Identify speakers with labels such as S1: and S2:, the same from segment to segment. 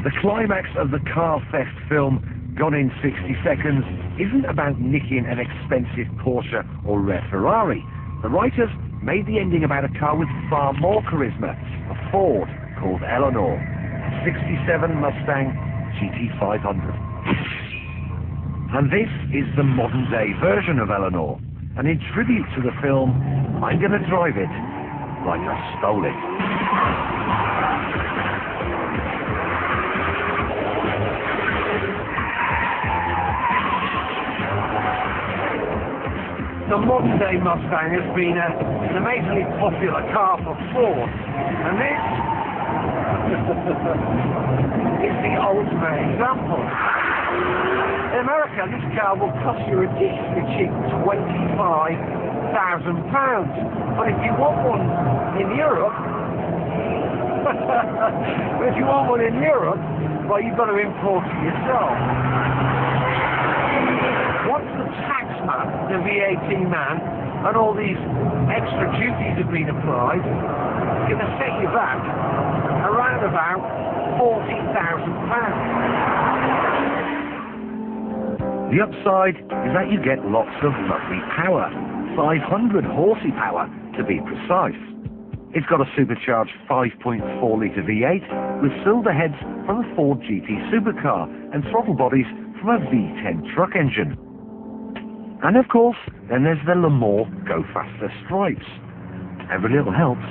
S1: The climax of the car theft film, Gone in 60 Seconds, isn't about nicking an expensive Porsche or rare Ferrari. The writers made the ending about a car with far more charisma, a Ford called Eleanor, a 67 Mustang GT500. And this is the modern-day version of Eleanor, and in tribute to the film, I'm going to drive it like I stole it.
S2: The modern-day Mustang has been an amazingly popular car for Ford, and this is the ultimate example. In America, this car will cost you a ridiculously cheap £25,000, but if you want one in Europe, well, you've got to import it yourself. Once the tax man, the VAT man, and all these extra duties have been applied, it's going to set you back around about £40,000.
S1: The upside is that you get lots of lovely power, 500 horsey power to be precise. It's got a supercharged 5.4-litre V8 with cylinder heads from a Ford GT supercar and throttle bodies from a V10 truck engine. And of course, then there's the Le Mans Go Faster stripes. Every little helps.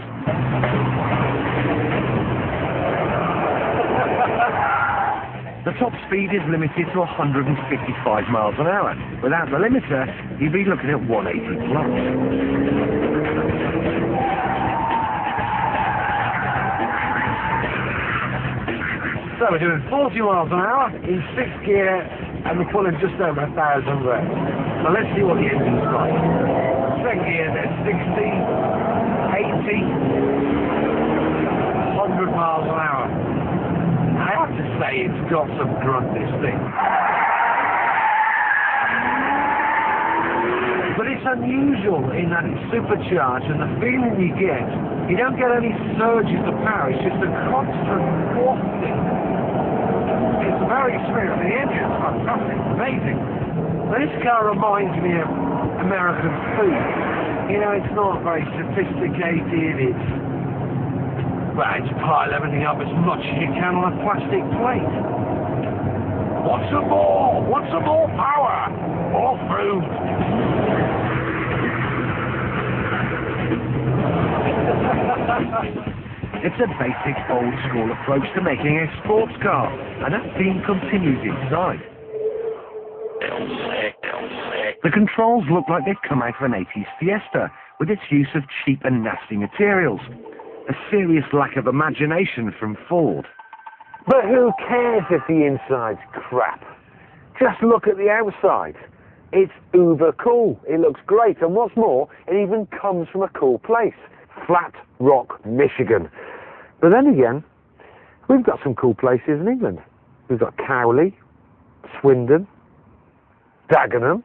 S1: The top speed is limited to 155 miles an hour. Without the limiter, you'd be looking at 180 plus.
S2: So we're doing 40 miles an hour in 6th gear, and we're pulling just over 1,000 reps. So let's see what the engine's like. 2nd gear, then 60, 80, 100 miles an hour. I have to say it's got some grunt, this thing. But it's unusual in that it's supercharged, and the feeling you don't get any surges of power, it's just a constant wafting. It's a very experience. The engine's fantastic, amazing. This car reminds me of American food. You know, it's not very sophisticated, it's pile everything up as much as you can on a plastic plate. Want some more? Want some more power? More food?
S1: It's a basic old-school approach to making a sports car, and that theme continues inside. The controls look like they've come out of an 80s Fiesta, with its use of cheap and nasty materials. A serious lack of imagination from Ford.
S2: But who cares if the inside's crap? Just look at the outside. It's uber cool. It looks great, and what's more, it even comes from a cool place. Flat Rock, Michigan. But then again, we've got some cool places in England. We've got Cowley, Swindon, Dagenham.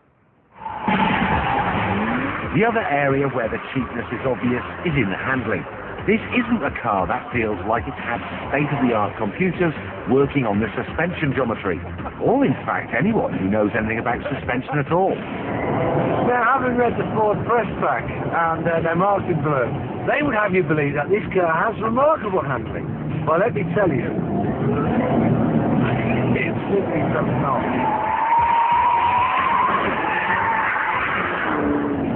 S1: The other area where the cheapness is obvious is in the handling. This isn't a car that feels like it's had state-of-the-art computers working on the suspension geometry, or in fact anyone who knows anything about suspension at all.
S2: Now, having read the Ford press pack and their marketing blurb, they would have you believe that this car has remarkable handling. Well, let me tell you, it simply does not.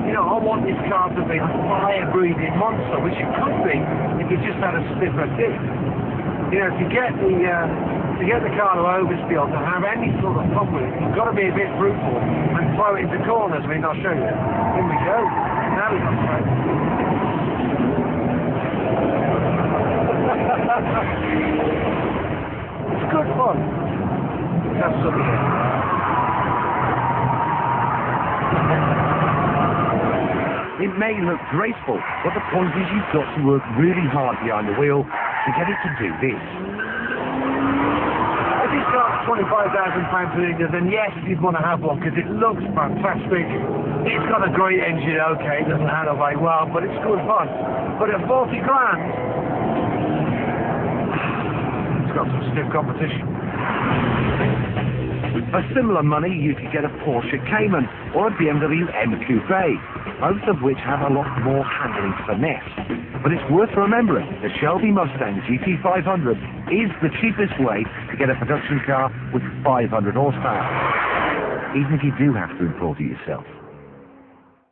S2: You know, I want this car to be a fire-breathing monster, which it could be if it just had a stiffer kick. You know, to get the car to oversteer, to have any sort of fun with it, you've got to be a bit brutal and throw it into corners. I mean, I'll show you. Here we go. Now we've got straight. It's good fun. That's something here.
S1: It may look graceful, but the point is you've got to work really hard behind the wheel to get it to do this.
S2: If it's got £25,000 per litre, then yes, you'd want to have one because it looks fantastic. It's got a great engine, okay, it doesn't handle very well, but it's good fun. But at 40 grand, it's got some stiff competition.
S1: For similar money, you could get a Porsche Cayman or a BMW M Coupe, both of which have a lot more handling finesse. But it's worth remembering the Shelby Mustang GT500 is the cheapest way to get a production car with 500 horsepower, even if you do have to import it yourself.